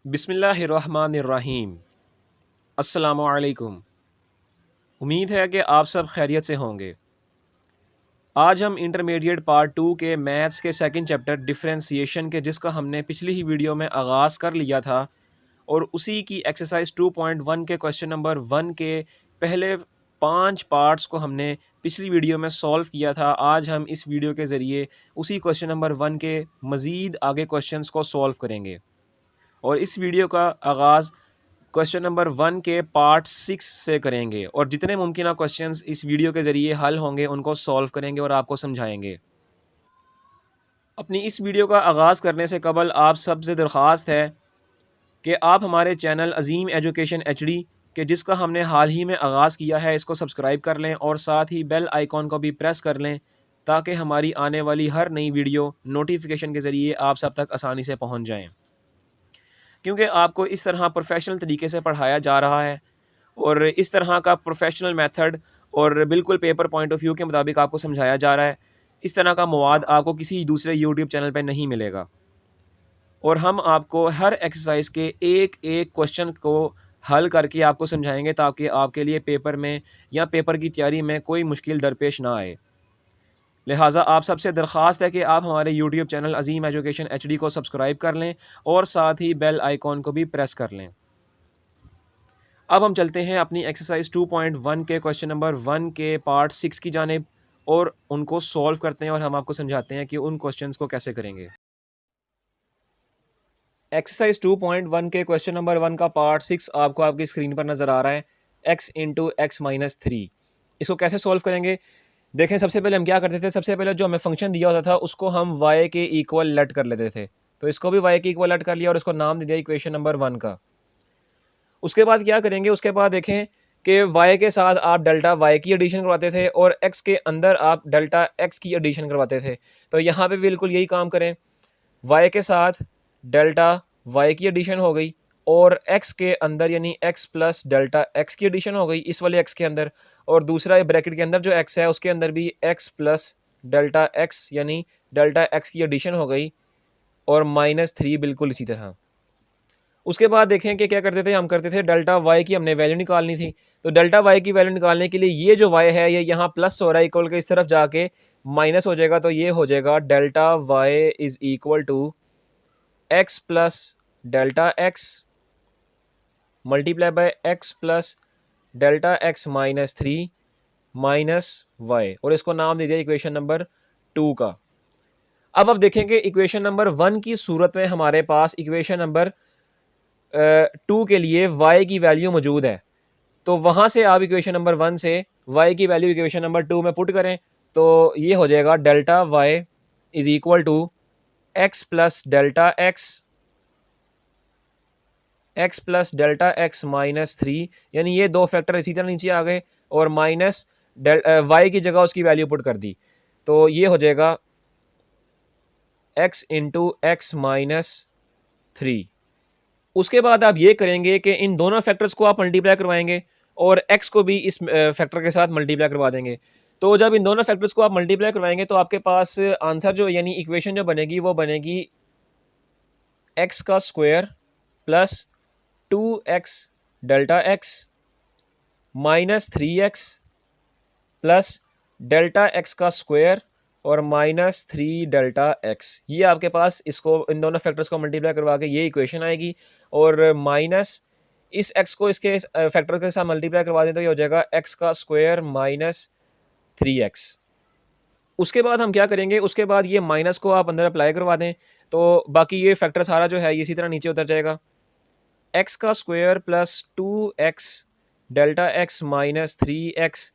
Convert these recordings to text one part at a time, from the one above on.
बिस्मिल्लाहिर्रहमानिर्रहीम। अस्सलामु अलैकुम। उम्मीद है कि आप सब खैरियत से होंगे। आज हम इंटरमीडिएट पार्ट 2 के मैथ्स के सेकंड चैप्टर डिफरेंशिएशन के, जिसका हमने पिछली ही वीडियो में आगाज़ कर लिया था, और उसी की एक्सरसाइज 2.1 के क्वेश्चन नंबर 1 के पहले 5 पार्ट्स को हमने पिछली वीडियो में सॉल्व किया था। आज हम इस वीडियो के ज़रिए उसी क्वेश्चन नंबर 1 के मज़ीद आगे क्वेश्चंस को सॉल्व करेंगे, और इस वीडियो का आगाज़ क्वेश्चन नंबर 1 के पार्ट 6 से करेंगे, और जितने मुमकिन क्वेश्चंस इस वीडियो के ज़रिए हल होंगे उनको सॉल्व करेंगे और आपको समझाएंगे। अपनी इस वीडियो का आगाज़ करने से कबल आप सबसे दरख्वास्त है कि आप हमारे चैनल अज़ीम एजुकेशन HD के, जिसका हमने हाल ही में आगाज़ किया है, इसको सब्सक्राइब कर लें और साथ ही बेल आइकॉन को भी प्रेस कर लें, ताकि हमारी आने वाली हर नई वीडियो नोटिफिकेशन के ज़रिए आप सब तक आसानी से पहुँच जाएँ। क्योंकि आपको इस तरह प्रोफेशनल तरीके से पढ़ाया जा रहा है, और इस तरह का प्रोफेशनल मेथड और बिल्कुल पेपर पॉइंट ऑफ व्यू के मुताबिक आपको समझाया जा रहा है। इस तरह का मवाद आपको किसी दूसरे यूट्यूब चैनल पर नहीं मिलेगा, और हम आपको हर एक्सरसाइज के एक एक क्वेश्चन को हल करके आपको समझाएंगे, ताकि आपके लिए पेपर में या पेपर की तैयारी में कोई मुश्किल दरपेश ना आए। लिहाजा आप सबसे दरख्वास्त है कि आप हमारे यूट्यूब चैनल अज़ीम एजुकेशन HD को सब्सक्राइब कर लें और साथ ही बेल आइकॉन को भी प्रेस कर लें। अब हम चलते हैं अपनी एक्सरसाइज 2.1 के क्वेश्चन नंबर 1 के पार्ट 6 की जानिब, और उनको सॉल्व करते हैं, और हम आपको समझाते हैं कि उन क्वेश्चंस को कैसे करेंगे। एक्सरसाइज 2.1 के क्वेश्चन नंबर 1 का पार्ट 6 आपको आपकी स्क्रीन पर नज़र आ रहा है, x इंटू एक्स माइनस 3। इसको कैसे सॉल्व करेंगे? देखें, सबसे पहले हम क्या करते थे, सबसे पहले जो हमें फंक्शन दिया होता था उसको हम y के इक्वल लेट कर लेते थे। तो इसको भी y के इक्वल लेट कर लिया और इसको नाम दे दिया इक्वेशन नंबर 1 का। उसके बाद क्या करेंगे, उसके बाद देखें कि y के साथ आप डेल्टा y की एडिशन करवाते थे और x के अंदर आप डेल्टा x की एडिशन करवाते थे। तो यहाँ पे बिल्कुल यही काम करें, y के साथ डेल्टा y की एडिशन हो गई, और x के अंदर यानी x प्लस डेल्टा x की एडिशन हो गई इस वाले x के अंदर, और दूसरा ब्रैकेट के अंदर जो x है उसके अंदर भी x प्लस डेल्टा x यानी डेल्टा x की एडिशन हो गई, और -3 बिल्कुल इसी तरह। उसके बाद देखें कि क्या करते थे, हम करते थे डेल्टा y की हमने वैल्यू निकालनी थी। तो डेल्टा y की वैल्यू निकालने के लिए ये जो y है ये यहाँ प्लस हो रहा है, इक्वल के इस तरफ जाके माइनस हो जाएगा। तो ये हो जाएगा delta y is equal to x plus delta x multiply by x plus delta x minus 3 minus y, और इसको नाम दे दिया इक्वेशन नंबर 2 का। अब देखेंगे इक्वेशन नंबर 1 की सूरत में हमारे पास इक्वेशन नंबर 2 के लिए y की वैल्यू मौजूद है। तो वहाँ से आप इक्वेशन नंबर 1 से y की वैल्यू इक्वेशन नंबर 2 में पुट करें, तो ये हो जाएगा delta y is equal to x plus delta x plus delta x minus 3, यानी ये दो फैक्टर इसी तरह नीचे आ गए, और माइनस y की जगह उसकी वैल्यू पुट कर दी। तो ये हो जाएगा x इंटू एक्स माइनस 3। उसके बाद आप ये करेंगे कि इन दोनों फैक्टर्स को आप मल्टीप्लाई करवाएंगे और x को भी इस फैक्टर के साथ मल्टीप्लाई करवा देंगे। तो जब इन दोनों फैक्टर्स को आप मल्टीप्लाई करवाएंगे तो आपके पास आंसर जो यानी इक्वेशन जो बनेगी वो बनेगी x का square plus 2x delta x minus 3x plus delta x का स्क्वायर और माइनस 3 डेल्टा x। ये आपके पास इसको इन दोनों फैक्टर्स को मल्टीप्लाई करवा के ये इक्वेशन आएगी, और माइनस इस x को इसके फैक्टर के साथ मल्टीप्लाई करवा दें तो ये हो जाएगा x का स्क्वायर माइनस 3x। उसके बाद हम क्या करेंगे, उसके बाद ये माइनस को आप अंदर अप्लाई करवा दें, तो बाकी ये फैक्टर सारा जो है इसी तरह नीचे उतर जाएगा। x का square plus 2x delta x minus 3x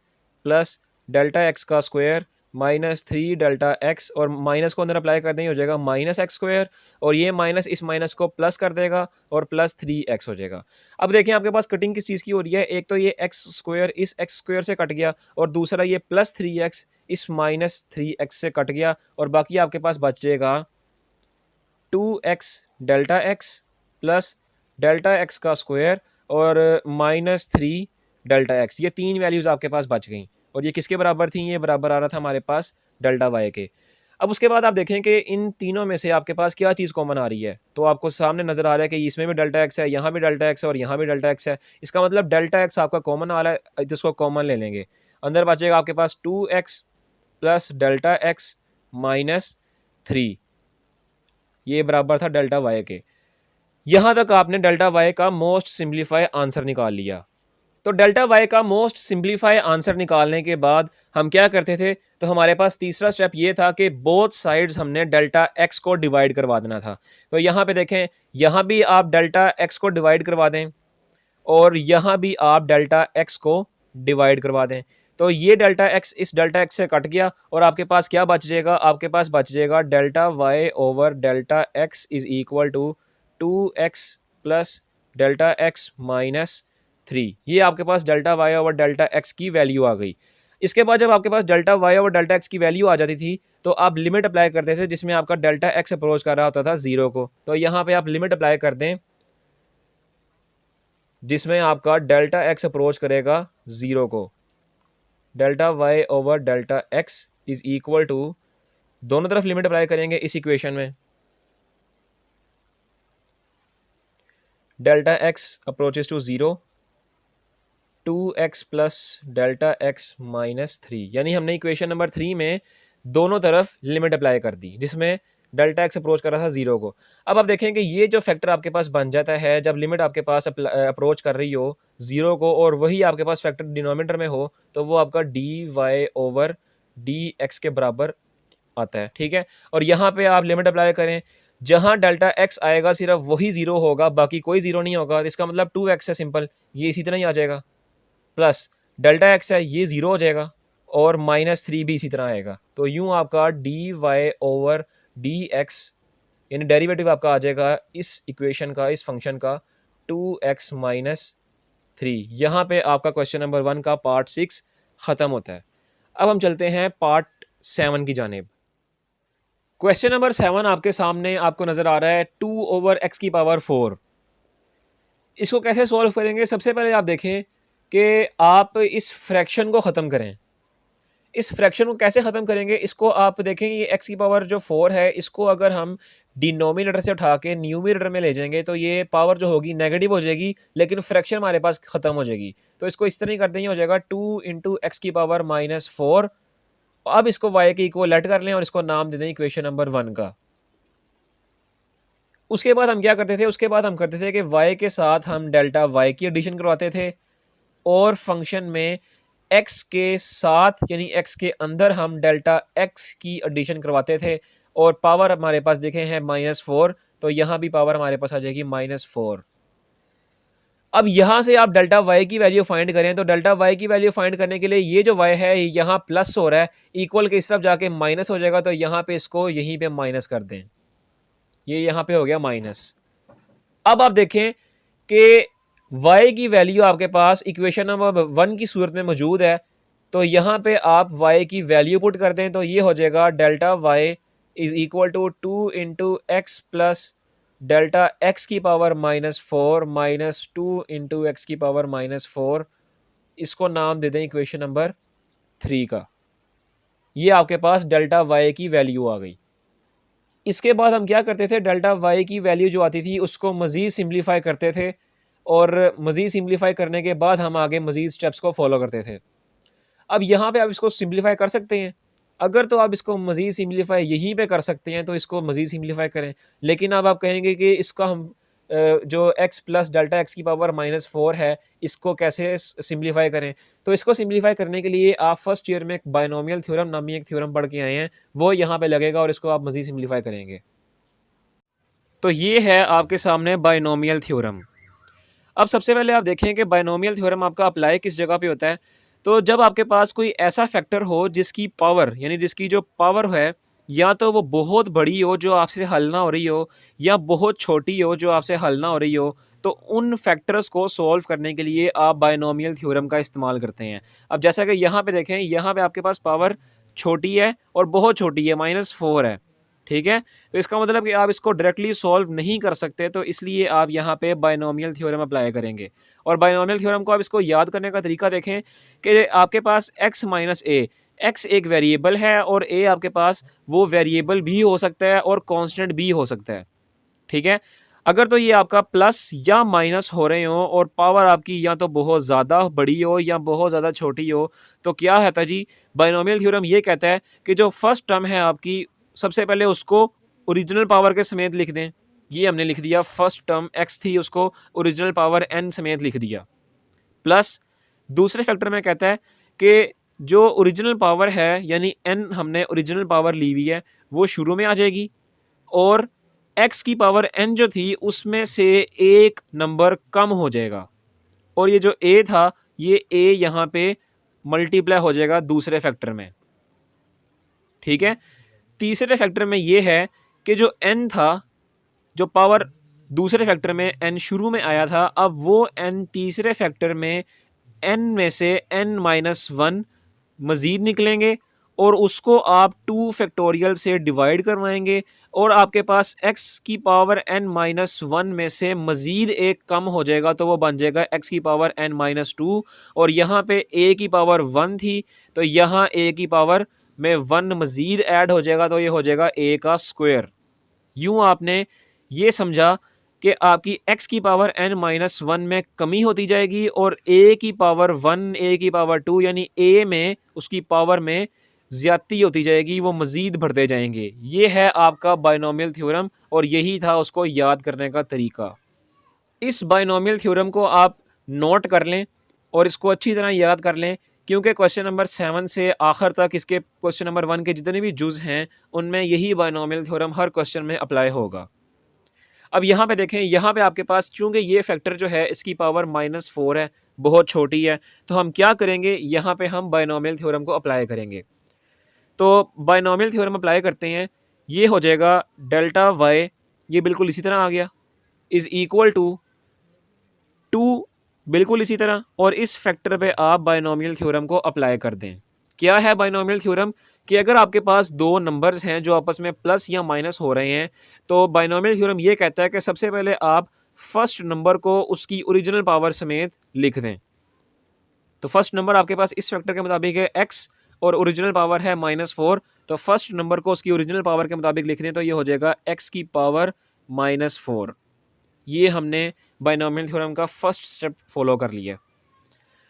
plus delta x का स्क्वायर माइनस 3 डेल्टा x, और माइनस को अंदर अप्लाई कर देंगे हो जाएगा माइनस एक्स स्क्वायर, और ये माइनस इस माइनस को प्लस कर देगा और प्लस 3x हो जाएगा। अब देखें आपके पास कटिंग किस चीज़ की हो रही है, एक तो ये x स्क्वायर इस x स्क्वायर से कट गया, और दूसरा ये प्लस 3x इस माइनस 3x से कट गया, और बाकी आपके पास बचेगा 2x delta x plus delta x का स्क्वायर और माइनस 3 डेल्टा x। ये तीन वैल्यूज़ आपके पास बच गई, और ये किसके बराबर थी, ये बराबर आ रहा था हमारे पास डेल्टा y के। अब उसके बाद आप देखें कि इन तीनों में से आपके पास क्या चीज़ कॉमन आ रही है, तो आपको सामने नज़र आ रहा है कि इसमें भी डेल्टा एक्स है, यहाँ भी डेल्टा एक्स है और यहाँ भी डेल्टा एक्स है। इसका मतलब डेल्टा एक्स आपका कॉमन आ रहा है, तो इसको कॉमन ले लेंगे। अंदर बचेगा आपके पास 2x plus delta x minus 3, ये बराबर था डेल्टा वाई के। यहाँ तक आपने डेल्टा वाई का मोस्ट सिंप्लीफाई आंसर निकाल लिया। तो डेल्टा वाई का मोस्ट सिंप्लीफाई आंसर निकालने के बाद हम क्या करते थे, तो हमारे पास तीसरा स्टेप ये था कि बोथ साइड्स हमने डेल्टा एक्स को डिवाइड करवा देना था। तो यहाँ पे देखें, यहाँ भी आप डेल्टा एक्स को डिवाइड करवा दें और यहाँ भी आप डेल्टा एक्स को डिवाइड करवा दें। तो ये डेल्टा एक्स इस डेल्टा एक्स से कट गया और आपके पास क्या बच जाएगा, आपके पास बच जाएगा delta y over delta x is equal to 2x plus delta x minus 3। ये आपके पास delta y over delta x की वैल्यू आ गई। इसके बाद जब आपके पास delta y over delta x की वैल्यू आ जाती थी तो आप लिमिट अप्लाई करते थे जिसमें आपका डेल्टा एक्स अप्रोच कर रहा होता था 0 को। तो यहाँ पे आप लिमिट अप्लाई कर दें जिसमें आपका डेल्टा एक्स अप्रोच करेगा 0 को। Delta y over delta x is equal to, दोनों तरफ लिमिट अप्लाई करेंगे इस इक्वेशन में, delta x approaches to 0, 2x plus delta x minus 3। यानी हमने इक्वेशन नंबर 3 में दोनों तरफ लिमिट अप्लाई कर दी जिसमें डेल्टा एक्स अप्रोच कर रहा था 0 को। अब आप देखें कि ये जो फैक्टर आपके पास बन जाता है जब लिमिट आपके पास अप्रोच कर रही हो 0 को और वही आपके पास फैक्टर डिनोमिनेटर में हो, तो वो आपका d y over d x के बराबर आता है। ठीक है, और यहाँ पे आप लिमिट अप्लाई करें, जहाँ डेल्टा एक्स आएगा सिर्फ वही 0 होगा, बाकी कोई 0 नहीं होगा। इसका मतलब 2x है सिंपल, ये इसी तरह ही आ जाएगा, प्लस डेल्टा एक्स है ये 0 हो जाएगा और माइनस 3 भी इसी तरह आएगा। तो यूँ आपका d y over d x यानी डेरिवेटिव आपका आ जाएगा इस इक्वेशन का, इस फंक्शन का 2x माइनस 3। यहाँ पे आपका क्वेश्चन नंबर 1 का पार्ट 6 ख़त्म होता है। अब हम चलते हैं पार्ट 7 की जानिब। क्वेश्चन नंबर 7 आपके सामने आपको नज़र आ रहा है 2 ओवर एक्स की पावर 4। इसको कैसे सॉल्व करेंगे, सबसे पहले आप देखें कि आप इस फ्रैक्शन को ख़त्म करें। इस फ्रैक्शन को कैसे ख़त्म करेंगे, इसको आप देखें ये एक्स की पावर जो 4 है, इसको अगर हम डिनोमिनेटर से उठा के न्यूमिनेटर में ले जाएंगे तो ये पावर जो होगी नेगेटिव हो जाएगी, लेकिन फ्रैक्शन हमारे पास ख़त्म हो जाएगी। तो इसको इस तरह ही कर देंगे, हो जाएगा 2 इंटू एक्स की पावर माइनस 4। अब इसको वाई के इक्वल लेट कर लें और इसको नाम दे दें इक्वेशन नंबर 1 का। उसके बाद हम क्या करते थे, उसके बाद हम करते थे कि वाई के साथ हम डेल्टा वाई की एडिशन करवाते थे और फंक्शन में x के साथ यानी x के अंदर हम डेल्टा x की एडिशन करवाते थे और पावर हमारे पास देखे हैं -4, तो यहाँ भी पावर हमारे पास आ जाएगी -4। अब यहाँ से आप डेल्टा y की वैल्यू फाइंड करें तो डेल्टा y की वैल्यू फाइंड करने के लिए ये जो y है यहाँ प्लस हो रहा है, इक्वल के इस तरफ जाके माइनस हो जाएगा, तो यहाँ पे इसको यहीं पे माइनस कर दें, ये यहाँ पे हो गया माइनस। अब आप देखें कि y की वैल्यू आपके पास इक्वेशन नंबर 1 की सूरत में मौजूद है, तो यहाँ पे आप y की वैल्यू पुट कर दें तो ये हो जाएगा delta y is equal to 2 into x plus delta x की पावर -4 माइनस 2 इंटू एक्स की पावर -4। इसको नाम दे दें इक्वेशन नंबर 3 का। ये आपके पास डेल्टा y की वैल्यू आ गई। इसके बाद हम क्या करते थे, डेल्टा y की वैल्यू जो आती थी उसको मज़ीद सिम्प्लीफाई करते थे और मज़ीद सिम्प्लीफाई करने के बाद हम आगे मज़ीद स्टेप्स को फॉलो करते थे। अब यहाँ पे आप इसको सिम्प्लीफाई कर सकते हैं, अगर तो आप इसको मज़ीद सिम्प्लीफाई यहीं पे कर सकते हैं तो इसको मज़ीद सिम्प्लीफाई करें। लेकिन अब आप कहेंगे कि इसका हम जो x प्लस डेल्टा एक्स की पावर -4 है इसको कैसे सिम्प्लीफाई करें, तो इसको सिम्प्लीफाई करने के लिए आप फर्स्ट ईयर में एक बायनोमियल थ्योरम नामी एक थ्योरम पढ़ के आए हैं, वो यहाँ पे लगेगा और इसको आप मज़ीद सिम्प्लीफाई करेंगे। तो ये है आपके सामने बायनोमियल थ्योरम। अब सबसे पहले आप देखें कि बायनोमियल थ्योरम आपका अप्लाई किस जगह पे होता है, तो जब आपके पास कोई ऐसा फैक्टर हो जिसकी पावर यानी जिसकी जो पावर है या तो वो बहुत बड़ी हो जो आपसे हल ना हो रही हो या बहुत छोटी हो जो आपसे हल ना हो रही हो, तो उन फैक्टर्स को सॉल्व करने के लिए आप बायनोमियल थ्योरम का इस्तेमाल करते हैं। अब जैसा कि यहाँ पे देखें, यहाँ पे आपके पास पावर छोटी है और बहुत छोटी है, -4 है, ठीक है। तो इसका मतलब कि आप इसको डायरेक्टली सॉल्व नहीं कर सकते, तो इसलिए आप यहाँ पे बायनोमियल थ्योरम अप्लाई करेंगे। और बायनोमियल थ्योरम को आप इसको याद करने का तरीका देखें कि आपके पास x - a एक्स एक वेरिएबल है और ए आपके पास वो वेरिएबल भी हो सकता है और कांस्टेंट भी हो सकता है, ठीक है। अगर तो ये आपका प्लस या माइनस हो रहे हो और पावर आपकी या तो बहुत ज़्यादा बड़ी हो या बहुत ज़्यादा छोटी हो, तो क्या है जी, बाइनोमियल थ्योरम ये कहता है कि जो फर्स्ट टर्म है आपकी, सबसे पहले उसको ओरिजिनल पावर के समेत लिख दें। ये हमने लिख दिया, फर्स्ट टर्म एक्स थी उसको ओरिजिनल पावर एन समेत लिख दिया। प्लस दूसरे फैक्टर में कहता है कि जो ओरिजिनल पावर है यानी एन हमने ओरिजिनल पावर ली हुई है वो शुरू में आ जाएगी, और एक्स की पावर एन जो थी उसमें से एक नंबर कम हो जाएगा, और ये जो ए था ये ए यहाँ पे मल्टीप्लाई हो जाएगा दूसरे फैक्टर में, ठीक है। तीसरे फैक्टर में ये है कि जो एन था, जो पावर दूसरे फैक्टर में एन शुरू में आया था, अब वो एन तीसरे फैक्टर में एन में से एन माइनस वन मज़ीद निकलेंगे और उसको आप 2 फैक्टोरियल से डिवाइड करवाएंगे और आपके पास x की पावर n माइनस वन में से मज़ीद एक कम हो जाएगा, तो वो बन जाएगा x की पावर n माइनस टू, और यहाँ पे a की पावर 1 थी तो यहाँ a की पावर में 1 मज़ीद ऐड हो जाएगा, तो ये हो जाएगा a का स्क्वायर। यूँ आपने ये समझा कि आपकी x की पावर n माइनस वन में कमी होती जाएगी और a की पावर 1 a की पावर 2 यानी a में उसकी पावर में ज़्यादती होती जाएगी, वो मज़ीद बढ़ते जाएंगे। ये है आपका बाइनोमियल थ्योरम और यही था उसको याद करने का तरीका। इस बाइनोमियल थ्योरम को आप नोट कर लें और इसको अच्छी तरह याद कर लें, क्योंकि क्वेश्चन नंबर 7 से आखिर तक इसके क्वेश्चन नंबर 1 के जितने भी जुज़ हैं उनमें यही बाइनोमियल थ्योरम हर क्वेश्चन में अप्लाई होगा। अब यहाँ पे देखें, यहाँ पे आपके पास चूँकि ये फैक्टर जो है इसकी पावर -4 है, बहुत छोटी है, तो हम क्या करेंगे, यहाँ पे हम बाइनोमियल थ्योरम को अप्लाई करेंगे। तो बाइनोमियल थ्योरम अप्लाई करते हैं, ये हो जाएगा डेल्टा वाई, ये बिल्कुल इसी तरह आ गया, इज़ इक्वल टू 2 बिल्कुल इसी तरह, और इस फैक्टर पे आप बाइनोमियल थ्योरम को अप्लाई कर दें। क्या है बाइनोमियल थ्योरम, कि अगर आपके पास दो नंबर्स हैं जो आपस में प्लस या माइनस हो रहे हैं, तो बाइनोमियल थ्योरम ये कहता है कि सबसे पहले आप फर्स्ट नंबर को उसकी ओरिजिनल पावर समेत लिख दें। तो फर्स्ट नंबर आपके पास इस फैक्टर के मुताबिक है x और ओरिजिनल पावर है -4, तो फर्स्ट नंबर को उसकी ओरिजिनल पावर के मुताबिक लिख दें तो ये हो जाएगा x की पावर -4। ये हमने बाइनोमियल थ्योरम का फर्स्ट स्टेप फॉलो कर लिया।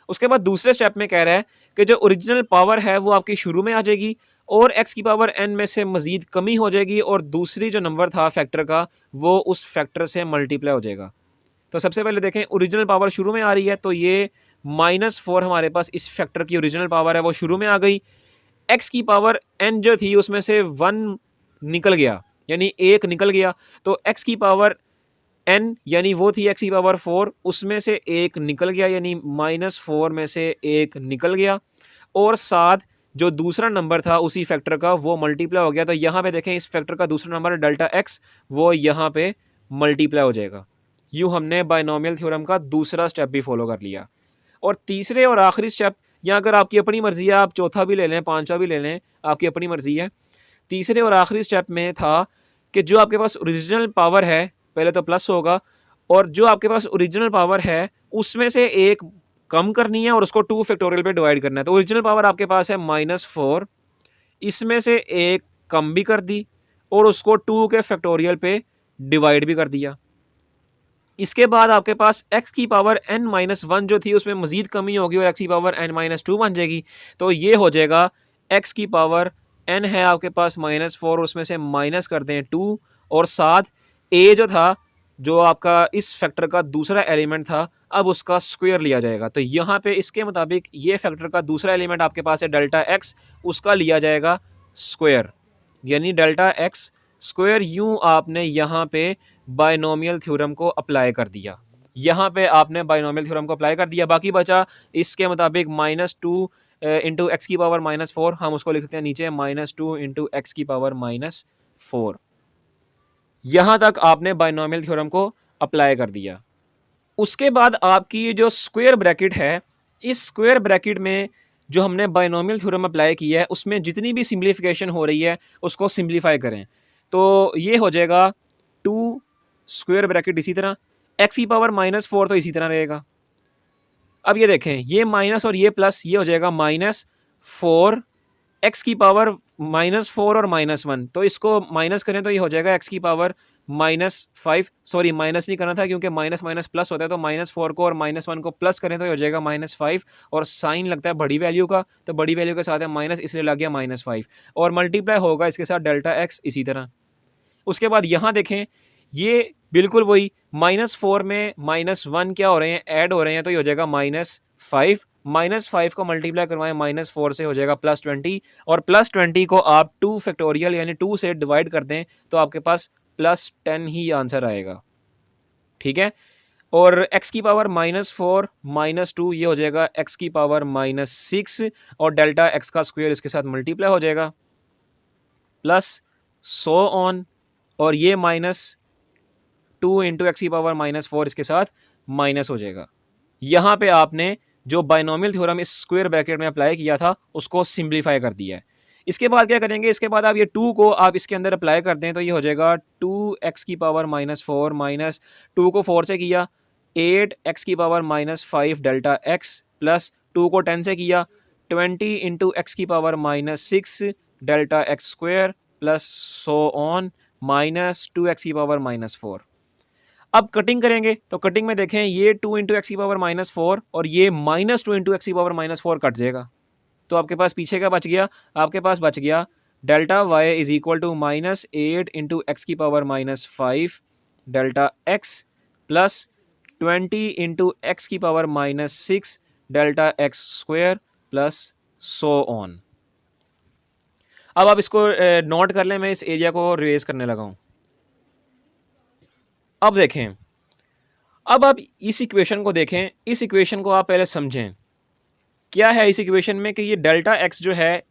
उसके बाद दूसरे स्टेप में कह रहा है कि जो ओरिजिनल पावर है वो आपकी शुरू में आ जाएगी और x की पावर n में से मज़ीद कमी हो जाएगी और दूसरी जो नंबर था फैक्टर का वो उस फैक्टर से मल्टीप्लाई हो जाएगा। तो सबसे पहले देखें, ओरिजिनल पावर शुरू में आ रही है तो ये -4 हमारे पास इस फैक्टर की ओरिजिनल पावर है वो शुरू में आ गई। x की पावर n जो थी उसमें से 1 निकल गया यानी 1 निकल गया, तो x की पावर n यानी वो थी x की पावर 4, उसमें से 1 निकल गया यानी -4 में से 1 निकल गया, और साथ जो दूसरा नंबर था उसी फैक्टर का वो मल्टीप्लाई हो गया। तो यहाँ पे देखें इस फैक्टर का दूसरा नंबर डेल्टा x, वो यहाँ पे मल्टीप्लाई हो जाएगा। यूँ हमने बाइनोमियल थ्योरम का दूसरा स्टेप भी फॉलो कर लिया। और तीसरे और आखिरी स्टेप, या अगर आपकी अपनी मर्ज़ी है आप चौथा भी ले लें, पांचवा भी ले लें, आपकी अपनी मर्ज़ी है। तीसरे और आखिरी स्टेप में था कि जो आपके पास ओरिजिनल पावर है, पहले तो प्लस होगा, और जो आपके पास ओरिजिनल पावर है उसमें से एक कम करनी है और उसको 2 फैक्टोरियल पे डिवाइड करना है। तो ओरिजिनल पावर आपके पास है -4, इसमें से एक कम भी कर दी और उसको 2 के फैक्टोरियल पे डिवाइड भी कर दिया। इसके बाद आपके पास x की पावर n-1 जो थी उसमें मज़ीद कमी होगी और x की पावर n-2 बन जाएगी। तो ये हो जाएगा x की पावर n है आपके पास -4, उसमें से माइनस कर दें 2, और साथ a जो था, जो आपका इस फैक्टर का दूसरा एलिमेंट था, अब उसका स्क्वायर लिया जाएगा। तो यहाँ पे इसके मुताबिक ये फैक्टर का दूसरा एलिमेंट आपके पास है डेल्टा x, उसका लिया जाएगा स्क्वायर, यानी डेल्टा x स्क्वायर। यूँ आपने यहाँ पे बाइनोमियल थ्योरम को अप्लाई कर दिया। यहाँ पे आपने बाइनोमियल थ्योरम को अप्लाई कर दिया। बाकी बचा इसके मुताबिक -2 इंटू एक्स की पावर -4, हम उसको लिखते हैं नीचे -2 इंटू एक्स की पावर -4। यहाँ तक आपने बाइनोमियल थ्योरम को अप्लाई कर दिया। उसके बाद आपकी जो स्क्वायर ब्रैकेट है, इस स्क्वायर ब्रैकेट में जो हमने बाइनोमियल थ्योरम अप्लाई किया है उसमें जितनी भी सिम्प्लीफिकेशन हो रही है उसको सिम्प्लीफाई करें। तो ये हो जाएगा 2 स्क्वायर ब्रैकेट, इसी तरह x की पावर -4 तो इसी तरह रहेगा। अब ये देखें, ये माइनस और ये प्लस, ये हो जाएगा -4 एक्स की पावर -4 और -1, तो इसको माइनस करें तो ये हो जाएगा एक्स की पावर -5, सॉरी माइनस नहीं करना था क्योंकि माइनस माइनस प्लस होता है, तो -4 को और -1 को प्लस करें तो ये हो जाएगा -5, और साइन लगता है बड़ी वैल्यू का, तो बड़ी वैल्यू के साथ है माइनस, इसलिए लग गया -5, और मल्टीप्लाई होगा इसके साथ डेल्टा एक्स इसी तरह। उसके बाद यहाँ देखें, ये बिल्कुल वही -4 में -1 क्या हो रहे हैं, ऐड हो रहे हैं, तो ये हो जाएगा -5, -5 को मल्टीप्लाई करवाएं -4 से हो जाएगा +20, और +20 को आप 2 फैक्टोरियल यानी 2 से डिवाइड कर दें तो आपके पास +10 ही आंसर आएगा। ठीक है, और x की पावर -4 -2 ये हो जाएगा x की पावर -6, और डेल्टा x का स्क्वायर इसके साथ मल्टीप्लाई हो जाएगा, प्लस सो ऑन, और ये -2 इंटू एक्स की पावर -4 इसके साथ माइनस हो जाएगा। यहाँ पे आपने जो बाइनोमियल थ्योरम इस स्क्वायर ब्रैकेट में अप्लाई किया था उसको सिंप्लीफाई कर दिया है। इसके बाद क्या करेंगे, इसके बाद आप ये 2 को आप इसके अंदर अप्लाई कर दें तो ये हो जाएगा 2x की पावर -4 माइनस 2 को 4 से किया 8x की पावर -5 डेल्टा x, प्लस 2 को 10 से किया 20 इंटू एक्स की power -6 delta x square, plus so on -2x की पावर -4। अब कटिंग करेंगे तो कटिंग में देखें, ये 2 इंटू एक्स की पावर -4 और ये -2 इंटू एक्स की पावर -4 कट जाएगा, तो आपके पास पीछे क्या बच गया, आपके पास बच गया delta y is equal to -8 into x की power -5 delta x, plus 20 into x की power -6 delta x square, plus so on. अब आप इसको नोट कर लें, मैं इस एरिया को रिवेज करने लगा हूँ। अब देखें, अब आप इस इक्वेशन को देखें, इस इक्वेशन को आप पहले समझें क्या है इस इक्वेशन में, कि ये डेल्टा एक्स जो है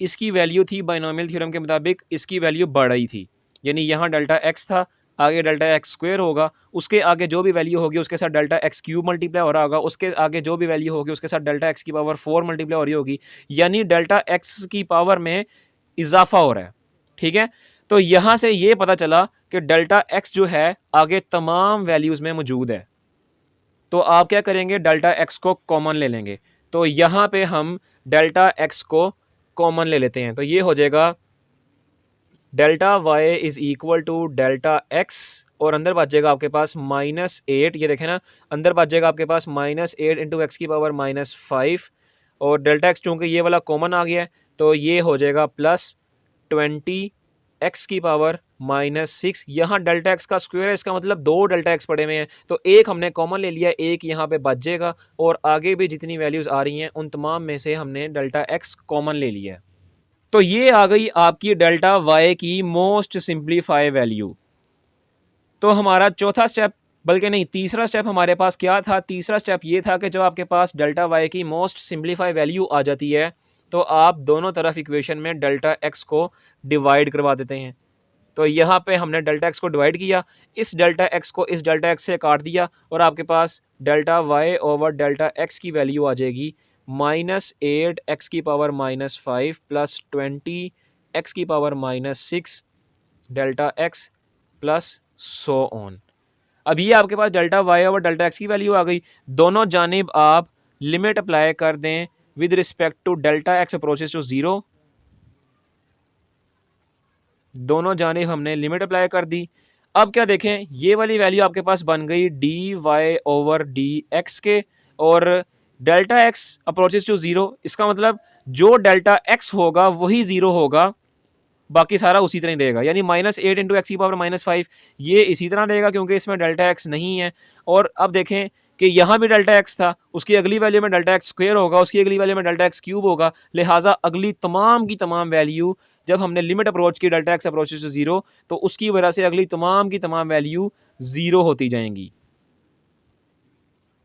इसकी वैल्यू थी बाइनोमियल थ्योरम के मुताबिक इसकी वैल्यू बढ़ रही थी, यानी यहाँ डेल्टा एक्स था, आगे डेल्टा एक्स स्क्वायर होगा, उसके आगे जो भी वैल्यू होगी उसके साथ डेल्टा एक्स क्यूब मल्टीप्लाई हो रहा होगा, उसके आगे जो भी वैल्यू होगी उसके साथ डेल्टा एक्स की पावर 4 मल्टीप्लाई हो रही होगी, यानी डेल्टा एक्स की पावर में इजाफा हो रहा है। ठीक है, तो यहाँ से ये पता चला कि डेल्टा एक्स जो है आगे तमाम वैल्यूज़ में मौजूद है, तो आप क्या करेंगे, डेल्टा एक्स को कॉमन ले लेंगे, तो यहाँ पे हम डेल्टा एक्स को कॉमन ले लेते हैं, तो ये हो जाएगा delta y is equal to delta x, और अंदर बच जाएगा आपके पास -8, ये देखें ना, अंदर बच जाएगा आपके पास -8 इंटू एक्स की पावर -5, और डेल्टा एक्स चूँकि ये वाला कॉमन आ गया है तो ये हो जाएगा +20 एक्स की पावर -6, यहाँ डेल्टा एक्स का स्क्वायर है, इसका मतलब 2 डेल्टा एक्स पड़े हुए हैं, तो एक हमने कॉमन ले लिया, एक यहाँ पे बच जाएगा, और आगे भी जितनी वैल्यूज़ आ रही हैं उन तमाम में से हमने डेल्टा एक्स कॉमन ले लिया है। तो ये आ गई आपकी डेल्टा वाई की मोस्ट सिंप्लीफाई वैल्यू। तो हमारा चौथा स्टेप, बल्कि नहीं तीसरा स्टेप हमारे पास क्या था, तीसरा स्टेप ये था कि जब आपके पास डेल्टा वाई की मोस्ट सिंप्लीफाई वैल्यू आ जाती है तो आप दोनों तरफ इक्वेशन में डेल्टा एक्स को डिवाइड करवा देते हैं। तो यहाँ पे हमने डेल्टा एक्स को डिवाइड किया, इस डेल्टा एक्स को इस डेल्टा एक्स से काट दिया, और आपके पास delta y over delta x की वैल्यू आ जाएगी -8 एक्स की पावर -5 प्लस 20 एक्स की power -6 delta x, plus so on. अब ये आपके पास delta y over delta x की वैल्यू आ गई, दोनों जानिब आप लिमिट अप्लाई कर दें with respect to delta x approaches to 0, दोनों जानिब हमने लिमिट अप्लाई कर दी। अब क्या देखें, ये वाली वैल्यू आपके पास बन गई d y over d x के, और डेल्टा एक्स अप्रोचेस टू 0, इसका मतलब जो डेल्टा एक्स होगा वही 0 होगा, बाकी सारा उसी तरह ही रहेगा, यानी -8 इंटू एक्स की पावर -5 ये इसी तरह रहेगा क्योंकि इसमें डेल्टा एक्स नहीं है। और अब देखें कि यहाँ भी डेल्टा एक्स था, उसकी अगली वैल्यू में डेल्टा एक्स स्क्वायर होगा, उसकी अगली वैल्यू में डेल्टा एक्स क्यूब होगा, लिहाजा अगली तमाम की तमाम वैल्यू जब हमने लिमिट अप्रोच की डेल्टा एक्स अप्रोच टू 0 तो उसकी वजह से अगली तमाम की तमाम वैल्यू 0 होती जाएंगी।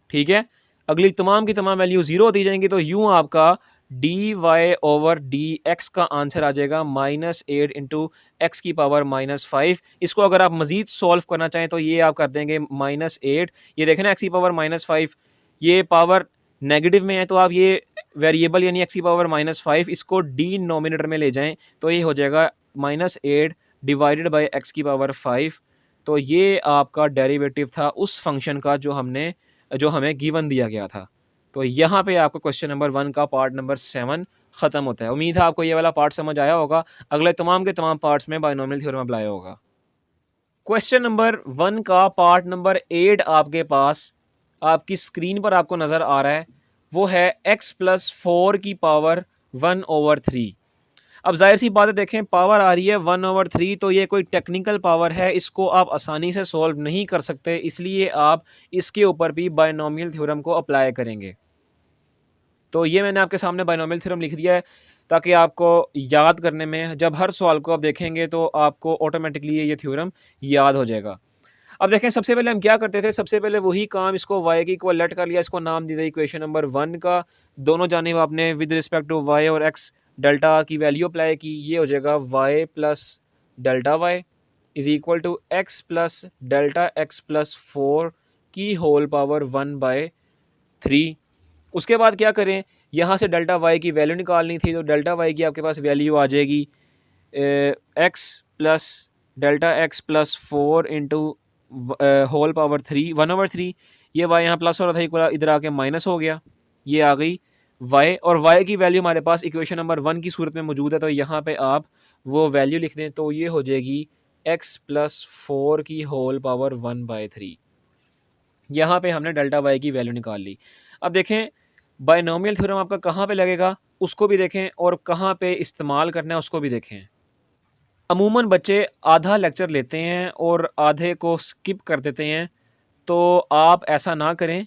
ठीक है, अगली तमाम की तमाम वैल्यू 0 होती जाएंगी, तो यूँ आपका d y over d x का आंसर आ जाएगा -8 इंटू एक्स की पावर -5। इसको अगर आप मज़ीद सॉल्व करना चाहें तो ये आप कर देंगे -8, ये देखें ना एक्स की पावर -5, ये पावर नेगेटिव में है, तो आप ये वेरिएबल यानी एक्स की पावर -5 इसको डिनोमिनेटर में ले जाएं तो ये हो जाएगा -8 डिवाइडेड बाय एक्स की पावर 5। तो ये आपका डेरिवेटिव था उस फंक्शन का जो हमें गिवन दिया गया था। तो यहाँ पे आपको क्वेश्चन नंबर 1 का पार्ट नंबर 7 ख़त्म होता है। उम्मीद है आपको ये वाला पार्ट समझ आया होगा। अगले तमाम के तमाम पार्ट्स में बायनॉमियल थ्योरम अप्लाई होगा। क्वेश्चन नंबर 1 का पार्ट नंबर 8 आपके पास आपकी स्क्रीन पर आपको नज़र आ रहा है। वो है x प्लस 4 की पावर 1/3। अब जाहिर सी बात है, देखें पावर आ रही है 1/3, तो ये कोई टेक्निकल पावर है, इसको आप आसानी से सॉल्व नहीं कर सकते, इसलिए आप इसके ऊपर भी बायनॉमियल थ्योरम को अप्लाई करेंगे। तो ये मैंने आपके सामने बायनॉमियल थ्योरम लिख दिया है ताकि आपको याद करने में, जब हर सवाल को आप देखेंगे तो आपको ऑटोमेटिकली ये थ्योरम याद हो जाएगा। अब देखें सबसे पहले हम क्या करते थे, सबसे पहले वही काम, इसको y की इक्वल लेट कर लिया, इसको नाम दे दिया इक्वेशन नंबर 1 का। दोनों जानिब आपने विद रिस्पेक्ट टू y और x डेल्टा की वैल्यू अप्लाई की। ये हो जाएगा y plus delta y is equal to x plus delta x plus 4 की होल पावर 1/3। उसके बाद क्या करें, यहाँ से डेल्टा वाई की वैल्यू निकालनी थी, तो डेल्टा वाई की आपके पास वैल्यू आ जाएगी x plus delta x plus 4 into whole power 3 1/3। ये वाई यहाँ प्लस हो रहा था, एक बार इधर आके माइनस हो गया, ये आ गई वाई, और वाई की वैल्यू हमारे पास इक्वेशन नंबर 1 की सूरत में मौजूद है, तो यहाँ पे आप वो वैल्यू लिख दें, तो ये हो जाएगी एक्स प्लस 4 की होल पावर 1/3। यहाँ पे हमने डेल्टा वाई की वैल्यू निकाल ली। अब देखें बायनॉमियल थ्योरम आपका कहाँ पे लगेगा उसको भी देखें, और कहाँ पे इस्तेमाल करना है उसको भी देखें। अमूमन बच्चे आधा लेक्चर लेते हैं और आधे को स्किप कर देते हैं, तो आप ऐसा ना करें,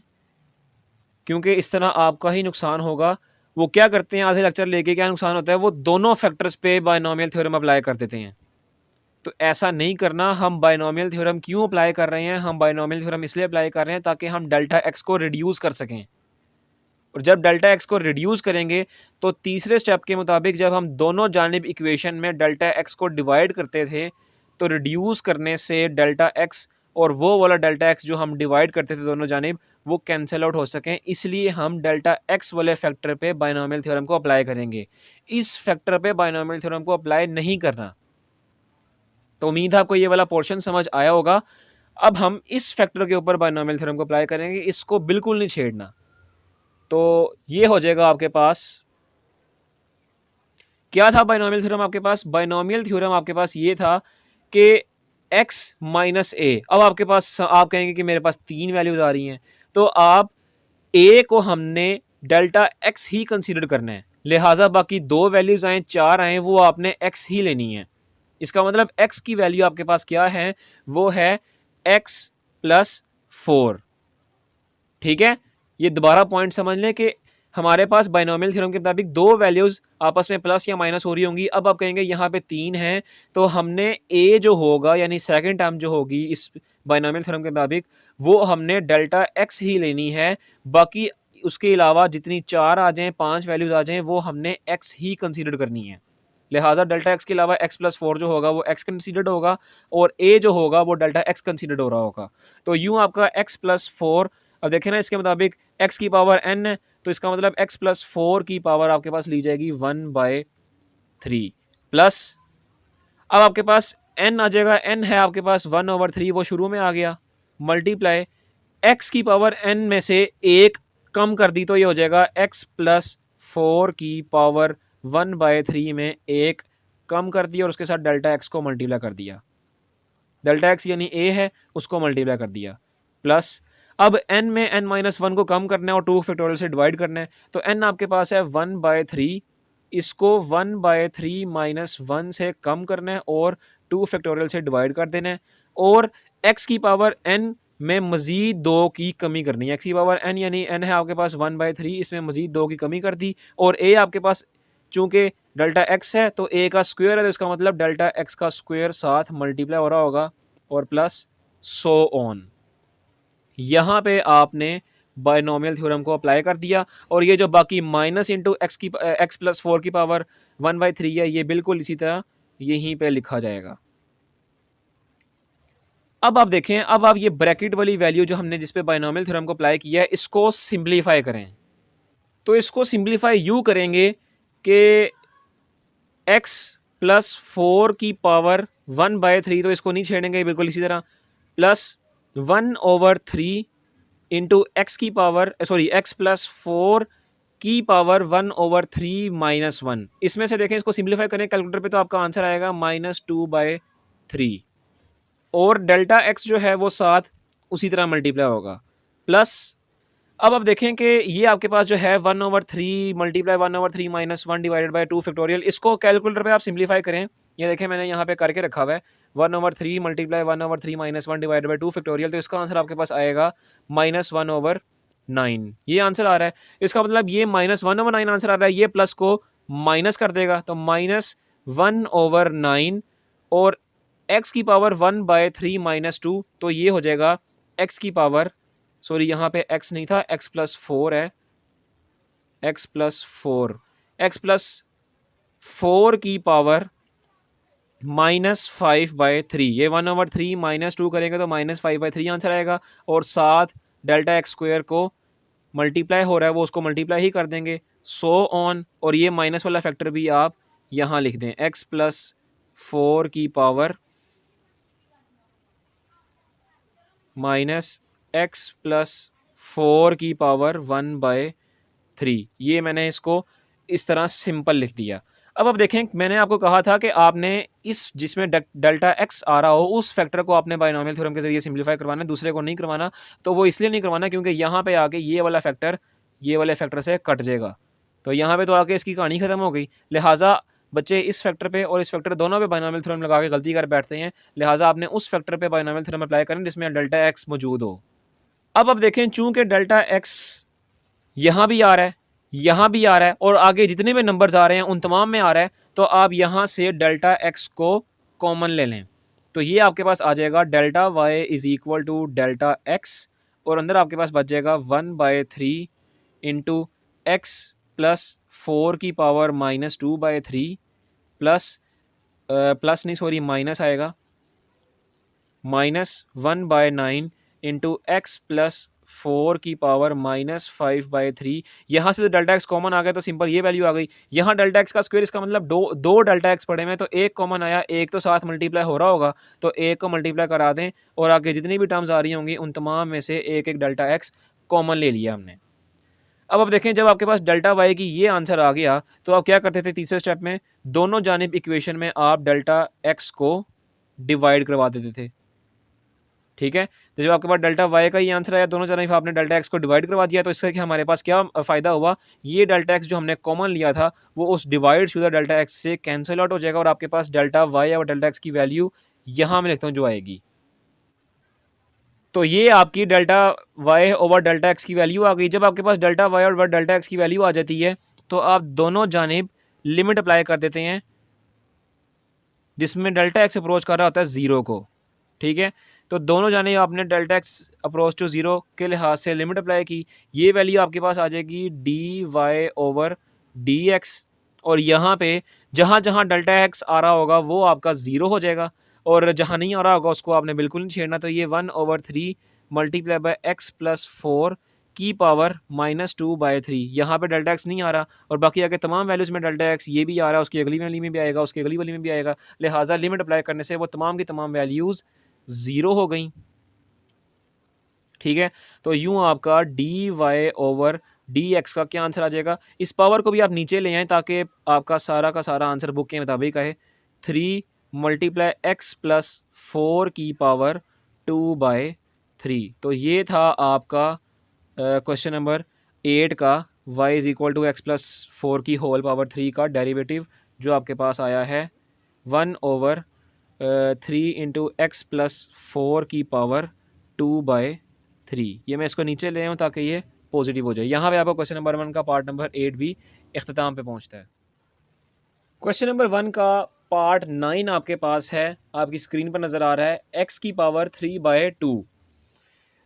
क्योंकि इस तरह आपका ही नुकसान होगा। वो क्या करते हैं, आधे लेक्चर लेके क्या नुकसान होता है, वो दोनों फैक्टर्स पे बायनॉमियल थ्योरम अप्लाई कर देते हैं। तो ऐसा नहीं करना। हम बायनॉमियल थ्योरम क्यों अप्लाई कर रहे हैं, हम बायनॉमियल थ्योरम इसलिए अप्लाई कर रहे हैं ताकि हम डेल्टा एक्स को रिड्यूस कर सकें, और जब डेल्टा एक्स को रिड्यूस करेंगे तो तीसरे स्टेप के मुताबिक जब हम दोनों जानिब इक्वेशन में डेल्टा एक्स को डिवाइड करते थे, तो रिड्यूस करने से डेल्टा एक्स और वो वाला डेल्टा एक्स जो हम डिवाइड करते थे दोनों जानिब, वो कैंसिल आउट हो सकें, इसलिए हम डेल्टा एक्स वाले फैक्टर पे बायनॉमियल थ्योरम को अप्लाई करेंगे। इस फैक्टर पे बायनॉमियल थ्योरम को अप्लाई नहीं करना। तो उम्मीद है आपको ये वाला पोर्शन समझ आया होगा। अब हम इस फैक्टर के ऊपर बायनॉमियल थ्योरम को अप्लाई करेंगे, इसको बिल्कुल नहीं छेड़ना। तो ये हो जाएगा आपके पास, क्या था बायनॉमियल थ्योरम आपके पास, बायनॉमियल थ्योरम आपके पास ये था कि x माइनस ए। अब आपके पास, आप कहेंगे कि मेरे पास 3 वैल्यूज आ रही हैं, तो आप a को हमने डेल्टा x ही कंसीडर करना है, लिहाजा बाकी 2 वैल्यूज आए 4 आए, वो आपने x ही लेनी है। इसका मतलब x की वैल्यू आपके पास क्या है, वो है x प्लस 4। ठीक है, ये दोबारा पॉइंट समझ लें कि हमारे पास बायनॉमियल थ्योरम के मुताबिक 2 वैल्यूज आपस में प्लस या माइनस हो रही होंगी। अब आप कहेंगे यहाँ पे 3 हैं, तो हमने a जो होगा यानी सेकंड टर्म जो होगी इस बायनॉमियल थ्योरम के मुताबिक, वो हमने डेल्टा x ही लेनी है। बाकी उसके अलावा जितनी 4 आ जाएं, 5 वैल्यूज आ जाएं, वो हमने x ही कंसीडर करनी है। लिहाजा डेल्टा x के अलावा x प्लस 4 जो होगा वो x कंसीडर्ड होगा, और a जो होगा वो डेल्टा x कंसीडर्ड हो रहा होगा। तो यूँ आपका x प्लस 4, अब देखें ना, इसके मुताबिक x की पावर n है, तो इसका मतलब x प्लस 4 की पावर आपके पास ली जाएगी 1/3 प्लस, अब आपके पास n आ जाएगा, n है आपके पास 1/3, वो शुरू में आ गया, मल्टीप्लाई x की पावर n में से 1 कम कर दी, तो ये हो जाएगा x प्लस 4 की पावर 1/3 में 1 कम कर दिया, और उसके साथ डेल्टा x को मल्टीप्लाई कर दिया। डेल्टा x यानी a है, उसको मल्टीप्लाई कर दिया, प्लस अब n में n-1 को कम करना है और 2 फैक्टोरियल से डिवाइड करना है, तो n आपके पास है 1/3, इसको 1/3 माइनस 1 से कम करना है और 2 फैक्टोरियल से डिवाइड कर देना है, और x की पावर n में मज़ीद 2 की कमी करनी है। x की पावर n यानी n है आपके पास 1/3, इसमें मज़ीद 2 की कमी कर दी, और a आपके पास चूँकि डेल्टा x है तो a का स्क्वायर है, तो इसका मतलब डेल्टा x का स्क्वायर साथ मल्टीप्लाई हो रहा होगा, और प्लस सो ऑन। यहाँ पे आपने बायनॉमियल थ्योरम को अप्लाई कर दिया, और ये जो बाकी माइनस इंटू x प्लस 4 की पावर 1/3 है, ये बिल्कुल इसी तरह यहीं पे लिखा जाएगा। अब आप देखें, अब आप ये ब्रैकेट वाली वैल्यू जो हमने जिस पे बायनॉमियल थ्योरम को अप्लाई किया है, इसको सिंप्लीफाई करें। तो इसको सिंप्लीफाई यूँ करेंगे कि x प्लस 4 की पावर 1/3, तो इसको नहीं छेड़ेंगे, बिल्कुल इसी तरह, प्लस 1/3 इंटू एक्स की पावर, सॉरी x प्लस 4 की पावर 1/3 माइनस 1। इसमें से देखें, इसको सिंप्लीफाई करें कैलकुलेटर पे तो आपका आंसर आएगा -2/3। और डेल्टा एक्स जो है वो साथ उसी तरह मल्टीप्लाई होगा प्लस। अब आप देखें कि ये आपके पास जो है 1/3 multiply 1/3 minus 1 divided by 2 factorial, इसको कैलकुलेटर पे आप सिंप्लीफाई करें। ये देखें मैंने यहाँ पे करके रखा हुआ है 1/3 multiply 1/3 minus 1 divided by 2 factorial, तो इसका आंसर आपके पास आएगा -1/9। ये आंसर आ रहा है। इसका मतलब ये -1/9 आंसर आ रहा है, ये प्लस को माइनस कर देगा तो -1/9 और एक्स की पावर 1/3 माइनस 2, तो ये हो जाएगा एक्स की पावर, सॉरी यहाँ पे x नहीं था, x+4 है, x+4, x+4 की पावर -5/3। ये 1/3 माइनस 2 करेंगे तो -5/3 आंसर आएगा। और साथ डेल्टा एक्स स्क्वायर को मल्टीप्लाई हो रहा है वो उसको मल्टीप्लाई ही कर देंगे, सो ऑन। और ये माइनस वाला फैक्टर भी आप यहाँ लिख दें, x+4 की पावर -x+4 की पावर 1/3। ये मैंने इसको इस तरह सिंपल लिख दिया। अब आप देखें, मैंने आपको कहा था कि आपने इस जिसमें डेल्टा एक्स आ रहा हो उस फैक्टर को आपने बाइनोमियल थ्योरम के जरिए सिंप्लीफाई करवाना है, दूसरे को नहीं करवाना। तो वो इसलिए नहीं करवाना क्योंकि यहाँ पे आके ये वाला फैक्टर ये वाले फैक्टर से कट जाएगा, तो यहाँ पे तो आके इसकी कहानी खत्म हो गई। लिहाजा बच्चे इस फैक्टर पे और इस फैक्टर दोनों पे बाइनोमियल थ्योरम लगा के गलती कर बैठते हैं। लिहाजा आपने उस फैक्टर पे बाइनोमियल थ्योरम अप्लाई करें जिसमें डेल्टा एक्स मौजूद हो। अब देखें, चूंकि डेल्टा एक्स यहाँ भी आ रहा है, यहाँ भी आ रहा है और आगे जितने भी नंबर्स आ रहे हैं उन तमाम में आ रहा है, तो आप यहाँ से डेल्टा एक्स को कॉमन ले लें। तो ये आपके पास आ जाएगा delta y is equal to delta x, और अंदर आपके पास बच जाएगा 1/3 इंटू x+4 की पावर -2/3 प्लस प्लस नहीं सॉरी माइनस आएगा -1/9 इंटू x+4 की पावर -5/3। यहाँ से तो डेल्टा एक्स कॉमन आ गया तो सिंपल ये वैल्यू आ गई। यहाँ डेल्टा एक्स का स्क्वायर, इसका मतलब दो डेल्टा एक्स पड़े में, तो एक कॉमन आया, एक तो साथ मल्टीप्लाई हो रहा होगा, तो एक को मल्टीप्लाई करा दें और आगे जितनी भी टर्म्स आ रही होंगी उन तमाम में से एक एक डेल्टा एक्स कॉमन ले लिया हमने। अब देखें, जब आपके पास डेल्टा वाई की ये आंसर आ गया तो आप क्या करते थे तीसरे स्टेप में, दोनों जानिब इक्वेशन में आप डेल्टा एक्स को डिवाइड करवा देते थे। ठीक है, तो जब आपके पास डेल्टा वाई का ये आंसर आया, दोनों जानिब आपने डेल्टा एक्स को डिवाइड करवा दिया, तो इसका कि हमारे पास क्या फ़ायदा हुआ, ये डेल्टा एक्स जो हमने कॉमन लिया था वो उस डिवाइड शुदा डेल्टा एक्स से कैंसिल आउट हो जाएगा और आपके पास डेल्टा वाई और डेल्टा एक्स की वैल्यू यहाँ मैं लिखता हूँ जो आएगी। तो ये आपकी delta y over delta x की वैल्यू आ गई। जब आपके पास डेल्टा वाई और डेल्टा एक्स की वैल्यू आ जाती है तो आप दोनों जानिब लिमिट अप्लाई कर देते हैं जिसमें डेल्टा एक्स अप्रोच कर रहा होता है ज़ीरो को। ठीक है, तो दोनों जानिब आपने delta x approach to zero के लिहाज से लिमिट अप्लाई की, ये वैल्यू आपके पास आ जाएगी d y over d x. और यहाँ पे जहाँ जहाँ डेल्टा एक्स आ रहा होगा वो आपका ज़ीरो हो जाएगा और जहाँ नहीं आ रहा होगा उसको आपने बिल्कुल नहीं छेड़ना। तो ये 1/3 मल्टीप्लाई बाय x+4 की पावर -2/3, यहाँ पे डेल्टा एक्स नहीं आ रहा और बाकी आगे तमाम वैल्यूज़ में डेल्टा एक्स ये भी आ रहा है, उसकी अगली वैल्यू में भी आएगा, उसकी अगली वैल्यू में भी आएगा। लिहाजा लिमिट अप्लाई करने से वो तमाम की तमाम वैल्यूज़ ज़ीरो हो गई। ठीक है, तो यूँ आपका d y over d x का क्या आंसर आ जाएगा। इस पावर को भी आप नीचे ले आएँ ताकि आपका सारा का सारा आंसर बुक के मुताबिक आए। 3 मल्टीप्लाई x+4 की पावर 2/3। तो ये था आपका क्वेश्चन नंबर 8 का y is equal to x+4 की होल पावर 3 का डेरिवेटिव जो आपके पास आया है 1/3 इंटू x+4 की पावर 2/3। ये मैं इसको नीचे ले आऊँ ताकि ये पॉजिटिव हो जाए। यहाँ पे आपको क्वेश्चन नंबर 1 का पार्ट नंबर 8 भी इख्तिताम पे पहुँचता है। क्वेश्चन नंबर 1 का पार्ट 9 आपके पास है, आपकी स्क्रीन पर नज़र आ रहा है, x की पावर 3/2।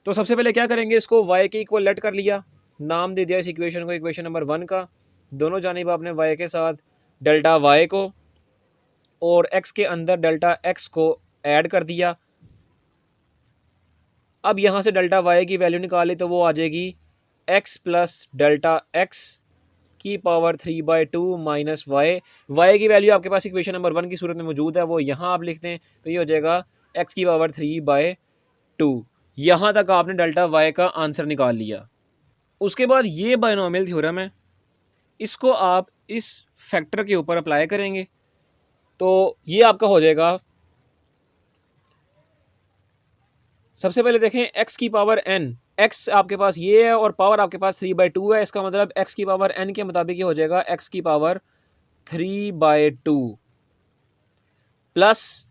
तो सबसे पहले क्या करेंगे, इसको y के इक्वल लेट कर लिया, नाम दे दिया इस इक्वेशन को इक्वेशन नंबर 1 का। दोनों जानिब आपने y के साथ डेल्टा y को और x के अंदर डेल्टा x को ऐड कर दिया। अब यहाँ से डेल्टा y की वैल्यू निकाली तो वो आ जाएगी x प्लस डेल्टा x की पावर 3/2 माइनस y। y की वैल्यू आपके पास इक्वेशन नंबर 1 की सूरत में मौजूद है, वो यहाँ आप लिखते हैं तो ये हो जाएगा x की पावर 3/2। यहाँ तक आपने डेल्टा y का आंसर निकाल लिया। उसके बाद ये बाइनोमियल थ्योरम है, इसको आप इस फैक्टर के ऊपर अप्लाई करेंगे तो ये आपका हो जाएगा, सबसे पहले देखें x की पावर n, x आपके पास ये है और पावर आपके पास 3/2 है। इसका मतलब x की पावर n के मुताबिक ये हो जाएगा x की पावर 3/2 प्लस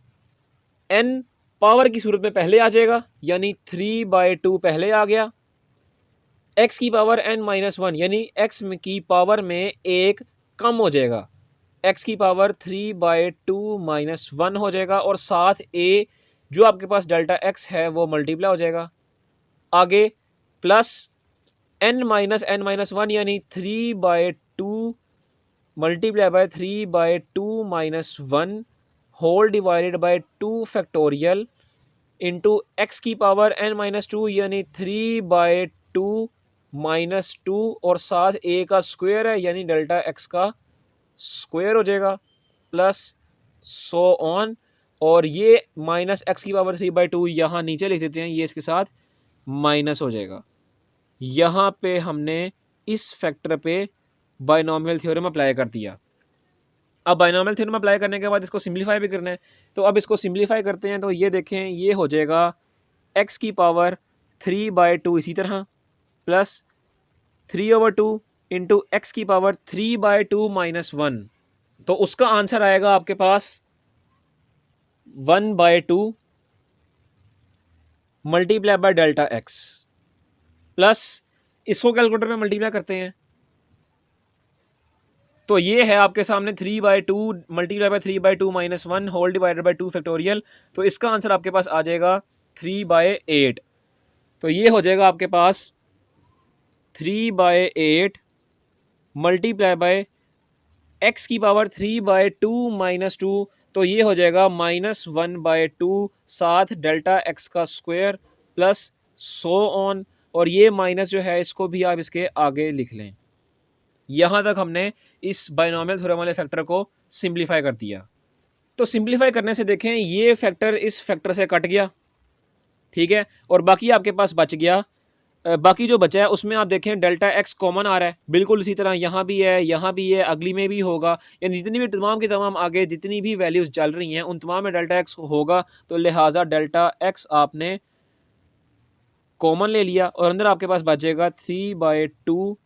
n पावर की सूरत में पहले आ जाएगा, यानी 3/2 पहले आ गया। x की पावर n-1 यानी x की पावर में एक कम हो जाएगा, x की पावर 3/2 - 1 हो जाएगा और साथ a जो आपके पास डेल्टा x है वो मल्टीप्लाई हो जाएगा। आगे प्लस n-1 यानी 3/2 multiply by 3/2 - 1 whole divided by 2 factorial into x की पावर n-2 यानी 3/2 - 2 और साथ a का स्क्वायर है यानी डेल्टा x का स्क्वायर हो जाएगा प्लस सो ऑन। और ये माइनस x की पावर 3/2 यहाँ नीचे लिख देते हैं, ये इसके साथ माइनस हो जाएगा। यहाँ पे हमने इस फैक्टर पे बायनॉमियल थ्योरम अप्लाई कर दिया। अब बायनॉमियल थ्योरम अप्लाई करने के बाद इसको सिंप्लीफाई भी करना है, तो अब इसको सिंप्लीफाई करते हैं तो ये देखें ये हो जाएगा x की पावर 3/2 इसी तरह प्लस 3/2 इंटू एक्स की पावर 3/2 - 1, तो उसका आंसर आएगा आपके पास 1/2 multiply by delta x plus इसको कैलकुलेटर में मल्टीप्लाई करते हैं तो ये है आपके सामने 3/2 multiply by 3/2 - 1 whole divided by 2 factorial, तो इसका आंसर आपके पास आ जाएगा 3/8। तो ये हो जाएगा आपके पास 3/8 मल्टीप्लाई बाय एक्स की पावर 3/2 - 2, तो ये हो जाएगा -1/2 साथ डेल्टा एक्स का स्क्वायर प्लस सो ऑन, और ये माइनस जो है इसको भी आप इसके आगे लिख लें। यहाँ तक हमने इस बायनॉमियल थ्योरम वाले फैक्टर को सिंप्लीफाई कर दिया। तो सिंप्लीफाई करने से देखें ये फैक्टर इस फैक्टर से कट गया, ठीक है, और बाकी आपके पास बच गया। बाकी जो बचा है उसमें आप देखें डेल्टा एक्स कॉमन आ रहा है, बिल्कुल इसी तरह यहाँ भी है, यहाँ भी है, अगली में भी होगा, यानी जितनी भी तमाम की तमाम आगे जितनी भी वैल्यूज़ चल रही हैं उन तमाम में डेल्टा एक्स होगा, तो लिहाजा डेल्टा एक्स आपने कॉमन ले लिया और अंदर आपके पास बचेगा 3/2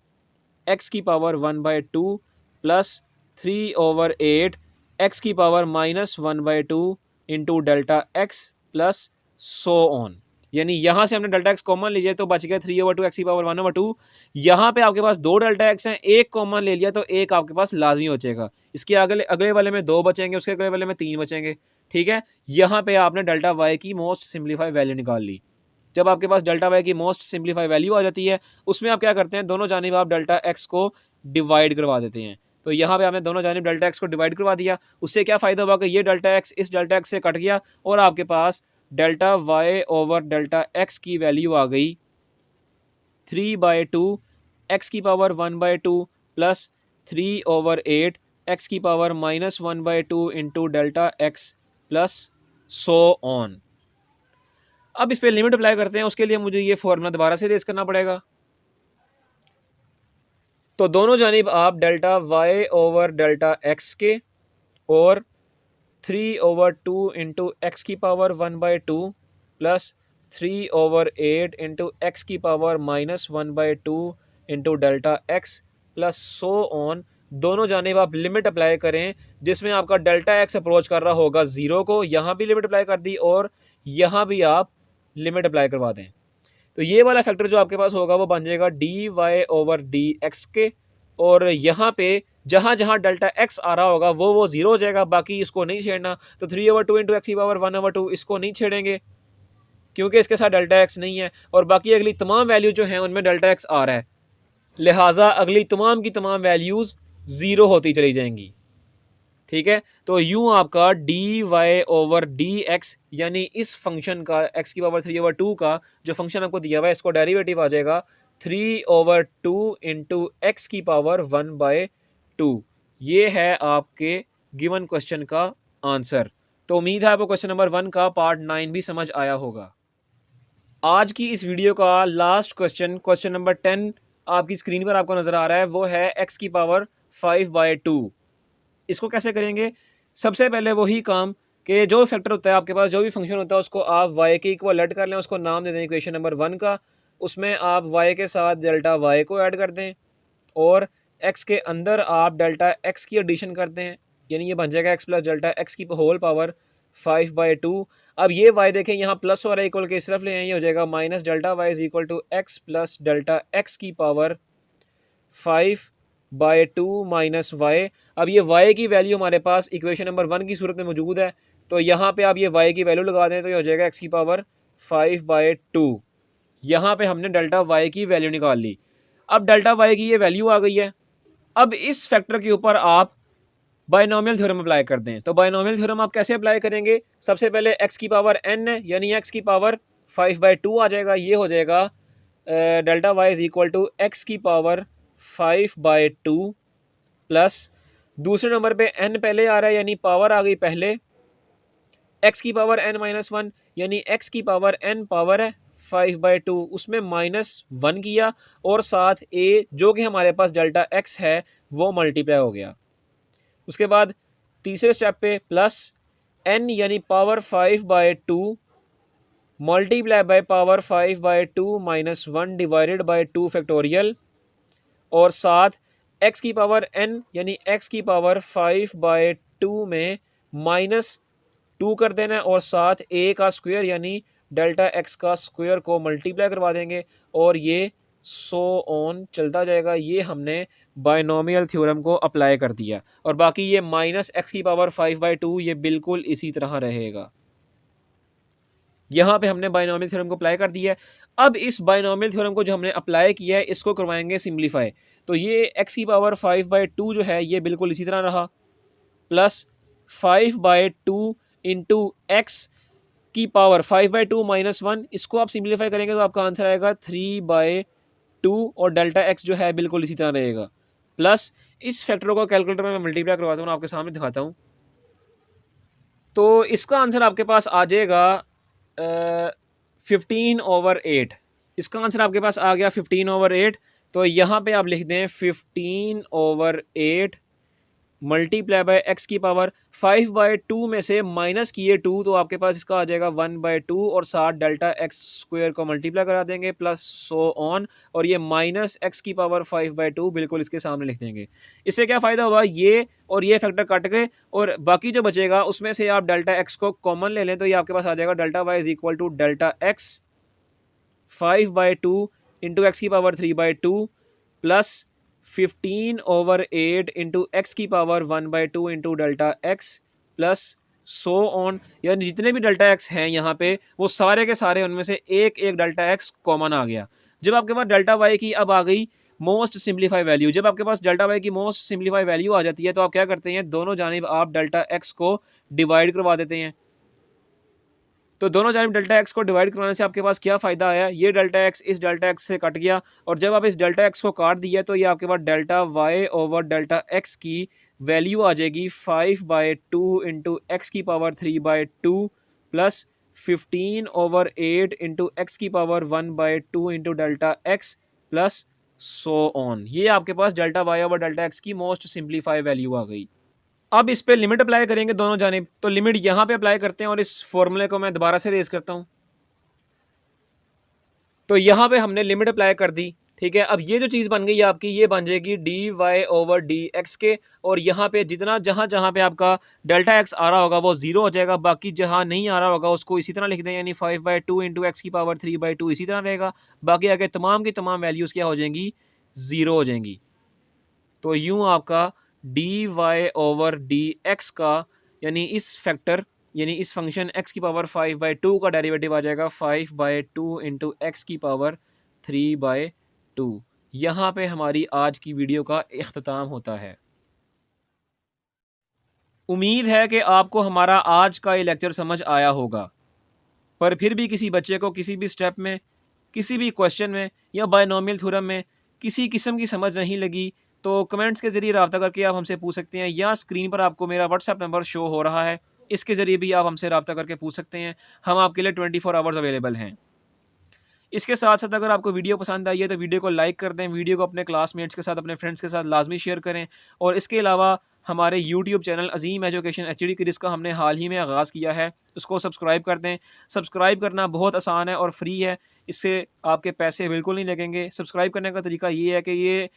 एक्स की पावर 1/2 प्लस 3/8 एक्स की power -1/2 into delta x plus so on. यानी यहाँ से हमने डेल्टा एक्स कॉमन ले लिया तो बच गया 3/2 एक्स की पावर 1/2। यहाँ पे आपके पास दो डेल्टा एक्स हैं, एक कॉमन ले लिया तो एक आपके पास लाजमी बचेगा। इसके अगले अगले वाले में 2 बचेंगे, उसके अगले वाले में 3 बचेंगे, ठीक है। यहाँ पे आपने डेल्टा वाई की मोस्ट सिंप्लीफाई वैल्यू निकाल ली। जब आपके पास डेल्टा वाई की मोस्ट सिंप्लीफाई वैल्यू आ जाती है उसमें आप क्या करते हैं, दोनों जानिब आप डेल्टा एक्स को डिवाइड करवा देते हैं। तो यहाँ पे आपने दोनों जानिब डेल्टा एक्स को डिवाइड करवा दिया, उससे क्या फ़ायदा हुआ कि ये डेल्टा एक्स इस डेल्टा एक्स से कट गया और आपके पास delta y over delta x की वैल्यू आ गई 3/2 एक्स की पावर 1/2 प्लस 3/8 एक्स की power -1/2 into delta x plus so on. अब इस पे लिमिट अप्लाई करते हैं, उसके लिए मुझे ये फॉर्मूला दोबारा से रेज करना पड़ेगा। तो दोनों जानिब आप delta y over delta x के और 3/2 इंटू एक्स की पावर 1/2 प्लस 3/8 इंटू एक्स की power -1/2 into delta x plus so on, दोनों जानिब आप लिमिट अप्लाई करें जिसमें आपका डेल्टा एक्स अप्रोच कर रहा होगा 0 को, यहाँ भी लिमिट अप्लाई कर दी और यहाँ भी आप लिमिट अप्लाई करवा दें। तो ये वाला फैक्टर जो आपके पास होगा वो बन जाएगा d y over d x के, और यहाँ पे जहाँ जहाँ डेल्टा एक्स आ रहा होगा वो 0 हो जाएगा, बाकी इसको नहीं छेड़ना। तो 3/2 इंटू एक्स की पावर 1/2 इसको नहीं छेड़ेंगे क्योंकि इसके साथ डेल्टा एक्स नहीं है, और बाकी अगली तमाम वैल्यू जो हैं उनमें डेल्टा एक्स आ रहा है, लिहाजा अगली तमाम की तमाम वैल्यूज़ 0 होती चली जाएंगी, ठीक है। तो यूं आपका d y over d x यानी इस फंक्शन का एक्स की पावर 3/2 का जो फंक्शन आपको दिया हुआ है इसको डेरिवेटिव आ जाएगा 3/2 इंटू एक्स की पावर 1/2। ये है आपके गिवन क्वेश्चन का आंसर। तो उम्मीद है आपको क्वेश्चन नंबर 1 का पार्ट 9 भी समझ आया होगा। आज की इस वीडियो का लास्ट क्वेश्चन, क्वेश्चन नंबर 10 आपकी स्क्रीन पर आपको नज़र आ रहा है वो है x की पावर 5/2। इसको कैसे करेंगे? सबसे पहले वही काम कि जो फैक्टर होता है आपके पास, जो भी फंक्शन होता है उसको आप y के इक्वल ऐड कर लें, उसको नाम दे दें इक्वेशन नंबर 1 का। उसमें आप y के साथ डेल्टा y को ऐड कर दें और x के अंदर आप डेल्टा x की एडिशन करते हैं, यानी ये बन जाएगा x प्लस डेल्टा x की होल पावर 5/2। अब ये y देखें यहाँ प्लस हो रहा है, इक्वल के सिर्फ ले आए, हो जाएगा minus delta y is equal to x plus delta x की पावर 5/2 माइनस y। अब ये y की वैल्यू हमारे पास इक्वेशन नंबर 1 की सूरत में मौजूद है, तो यहाँ पे आप ये y की वैल्यू लगा दें तो ये हो जाएगा x की पावर 5/2। यहाँ पे हमने डेल्टा y की वैल्यू निकाल ली। अब डेल्टा y की ये वैल्यू आ गई है। अब इस फैक्टर के ऊपर आप बायनोमियल थ्योरम अप्लाई कर दें। तो बायनोमियल थ्योरम आप कैसे अप्लाई करेंगे? सबसे पहले x की पावर n है, यानी x की पावर 5/2 आ जाएगा। ये हो जाएगा delta y is equal to x की पावर 5/2 प्लस दूसरे नंबर पे n पहले आ रहा है, यानी पावर आ गई पहले, x की पावर n माइनस 1, यानी x की पावर n पावर है 5/2, उसमें -1 किया और साथ a जो कि हमारे पास डेल्टा x है वो मल्टीप्लाई हो गया। उसके बाद तीसरे स्टेप पे प्लस n यानी power 5/2 multiply by power 5/2 minus 1 divided by 2 factorial और साथ x की पावर n यानी x की पावर 5/2 में -2 कर देना है और साथ a का स्क्वायर यानी डेल्टा x का स्क्वायर को मल्टीप्लाई करवा देंगे और ये सो ऑन चलता जाएगा। ये हमने बायनोमियल थ्योरम को अप्लाई कर दिया और बाकी ये माइनस x की पावर 5/2 ये बिल्कुल इसी तरह रहेगा। यहाँ पे हमने बायनोमियल थ्योरम को अप्लाई कर दिया है। अब इस बायनोमियल थ्योरम को जो हमने अप्लाई किया है इसको करवाएंगे सिंप्लीफाई। तो ये x की पावर 5/2 जो है ये बिल्कुल इसी तरह रहा, प्लस 5/2 इंटू एक्स की पावर 5/2 माइनस 1, इसको आप सिंप्लीफाई करेंगे तो आपका आंसर आएगा 3/2 और डेल्टा x जो है बिल्कुल इसी तरह रहेगा। प्लस इस फैक्टर को कैलकुलेटर में मल्टीप्लाई करवाता हूँ, आपके सामने दिखाता हूँ। तो इसका आंसर आपके पास आ जाएगा 15/8। इसका आंसर आपके पास आ गया 15/8। तो यहाँ पे आप लिख दें 15/8 मल्टीप्लाई बाय एक्स की पावर 5/2 में से माइनस किए 2 तो आपके पास इसका आ जाएगा 1/2 और साथ डेल्टा एक्स स्क्वायर को मल्टीप्लाई करा देंगे प्लस सो ऑन और ये माइनस एक्स की पावर 5/2 बिल्कुल इसके सामने लिख देंगे। इससे क्या फ़ायदा होगा, ये और ये फैक्टर कट गए और बाकी जो बचेगा उसमें से आप डेल्टा एक्स को कॉमन ले लें तो ये आपके पास आ जाएगा delta y is equal to delta x 5/2 into x की पावर 3/2 प्लस 15/8 इंटू एक्स की power 1/2 into delta x plus so on, यानी जितने भी डेल्टा एक्स हैं यहाँ पे वो सारे के सारे उनमें से एक एक डेल्टा एक्स कॉमन आ गया। जब आपके पास डेल्टा वाई की अब आ गई मोस्ट सिंप्लीफाई वैल्यू, जब आपके पास डेल्टा वाई की मोस्ट सिंप्लीफाई वैल्यू आ जाती है तो आप क्या करते हैं, दोनों जानिब आप डेल्टा एक्स को डिवाइड करवा देते हैं। तो दोनों जानिब डेल्टा एक्स को डिवाइड करवाने से आपके पास क्या फ़ायदा आया, ये डेल्टा एक्स इस डेल्टा एक्स से कट गया और जब आप इस डेल्टा एक्स को काट दिया तो ये आपके पास delta y over delta x की वैल्यू आ जाएगी 5/2 इंटू एक्स की पावर 3/2 प्लस 15/8 इंटू एक्स की power 1/2 into delta x plus so on. ये आपके पास delta y over delta x की मोस्ट सिंप्लीफाई वैल्यू आ गई। अब इस पे लिमिट अप्लाई करेंगे दोनों जानिब, तो लिमिट यहाँ पे अप्लाई करते हैं और इस फॉर्मूले को मैं दोबारा से रेज करता हूँ। तो यहाँ पे हमने लिमिट अप्लाई कर दी, ठीक है। अब ये जो चीज़ बन गई आपकी ये बन जाएगी d y over d x के और यहाँ पे जितना जहाँ पे आपका डेल्टा एक्स आ रहा होगा वो 0 हो जाएगा, बाकी जहाँ नहीं आ रहा होगा उसको इसी तरह लिख दें, यानी 5/2 इंटू एक्स की पावर 3/2 इसी तरह रहेगा, बाकी आगे तमाम की तमाम वैल्यूज़ क्या हो जाएंगी, 0 हो जाएंगी। तो यूँ आपका d y over d x का यानी इस फैक्टर यानी इस फंक्शन x की पावर 5/2 का डेरिवेटिव आ जाएगा 5/2 इंटू एक्स की पावर 3/2। यहाँ पे हमारी आज की वीडियो का इख्तिताम होता है। उम्मीद है कि आपको हमारा आज का ये लेक्चर समझ आया होगा, पर फिर भी किसी बच्चे को किसी भी स्टेप में, किसी भी क्वेश्चन में या बायनोमियल थ्योरम में किसी किस्म की समझ नहीं लगी तो कमेंट्स के ज़रिए रब्ता करके आप हमसे पूछ सकते हैं या स्क्रीन पर आपको मेरा व्हाट्सएप नंबर शो हो रहा है, इसके ज़रिए भी आप हमसे रब्ता करके पूछ सकते हैं। हम आपके लिए 24 आवर्स अवेलेबल हैं। इसके साथ-साथ अगर आपको वीडियो पसंद आई है तो वीडियो को लाइक कर दें, वीडियो को अपने क्लासमेट्स के साथ, अपने फ्रेंड्स के साथ लाज़मी शेयर करें और इसके अलावा हमारे यूट्यूब चैनल अज़ीम एजुकेशन एचडी की जिसका हमने हाल ही में आगाज़ किया है, उसको सब्सक्राइब कर दें। सब्सक्राइब करना बहुत आसान है और फ्री है, इससे आपके पैसे बिल्कुल नहीं लगेंगे। सब्सक्राइब करने का तरीका ये है कि ये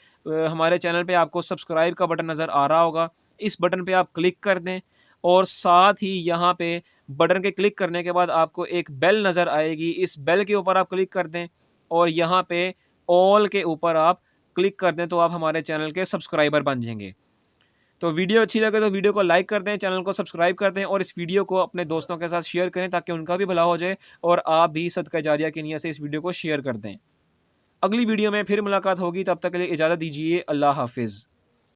हमारे चैनल पे आपको सब्सक्राइब का बटन नज़र आ रहा होगा, इस बटन पे आप क्लिक कर दें और साथ ही यहाँ पे बटन के क्लिक करने के बाद आपको एक बेल नज़र आएगी, इस बेल के ऊपर आप क्लिक कर दें और यहाँ पे ऑल के ऊपर आप क्लिक कर दें तो आप हमारे चैनल के सब्सक्राइबर बन जाएँगे। तो वीडियो अच्छी लगे तो वीडियो को लाइक कर दें, चैनल को सब्सक्राइब कर दें और इस वीडियो को अपने दोस्तों के साथ शेयर करें ताकि उनका भी भला हो जाए और आप भी सदका जारिया की नियत से इस वीडियो को शेयर कर दें। अगली वीडियो में फिर मुलाकात होगी, तब तक के लिए इजाज़त दीजिए। अल्लाह हाफ़िज़।